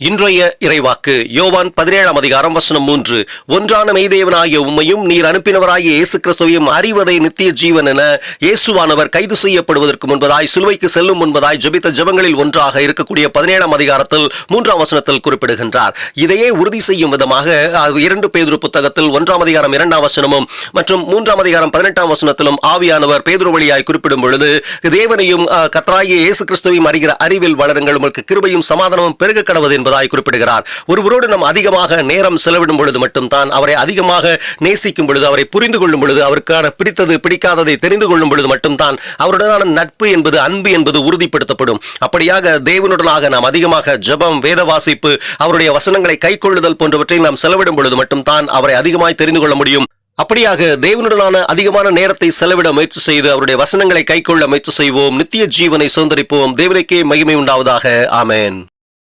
இன்றைய இறைவாக்கு யோவான் 17ஆம் அதிகாரம் வசனம் 3. ஒன்றான மெய்தேவனாகிய உம்மையும் நீர் அனுப்பினவராகிய இயேசு கிறிஸ்துவையும் அறிவதே நித்திய ஜீவன் என இயேசுவானவர் கைது செய்யப்படுவதற்கு முன்பதாய் சிலுவைக்கு செல்லும் முன்பதாய் ஜெபித்த ஜெபங்களில் ஒன்றாக இருக்கக்கூடிய 17ஆம் அதிகாரத்தில் 3ஆம் வசனத்தில் குறிப்பிடுகின்றார். இதையே உறுதி செய்யும் விதமாக 2 பேதுரு புத்தகத்தில் 1ஆம் அதிகாரம் 2ஆம் வசனமும் மற்றும் 3ஆம் அதிகாரம் 18ஆம் வசனத்திலும் ஆவியானவர் பேதுரு வழியாய் குறிப்பிடும் பொழுது தேவனையும் கர்த்தராகிய இயேசு கிறிஸ்துவையும் அறிகிற அறிவில் வளருங்கள், உங்களுக்கு கிருபையும் சமாதானமும் பெருக கடவது என்பதாய் குறிப்பிடுகிறார். ஒருவரோடு நாம் அதிகமாக நேரம் செலவிடும் பொழுது மட்டும்தான், அவரை அதிகமாக நேசிக்கும் பொழுது, அவரை புரிந்து கொள்ளும் பொழுது, அவருக்கான பிடித்தது பிடிக்காததை தெரிந்து கொள்ளும் பொழுது மட்டும்தான் அவருடனான நட்பு என்பது, அன்பு என்பது உறுதிப்படுத்தப்படும். அப்படியாக தேவனுடனாக நாம் அதிகமாக ஜெபம், வேத வாசிப்பு, அவருடைய வசனங்களை கைக்கொள்ளுதல் போன்றவற்றை நாம் செலவிடும் பொழுது மட்டும்தான் அவரை அதிகமாய் தெரிந்து கொள்ள முடியும். அப்படியாக தேவனுடனான அதிகமான நேரத்தை செலவிட முயற்சி செய்து அவருடைய வசனங்களை கைக்கொள்ள முயற்சி செய்வோம். நித்திய ஜீவனை சுதந்தரிப்போம். தேவனுக்கே மகிமை உண்டாவதாக. ஆமென்.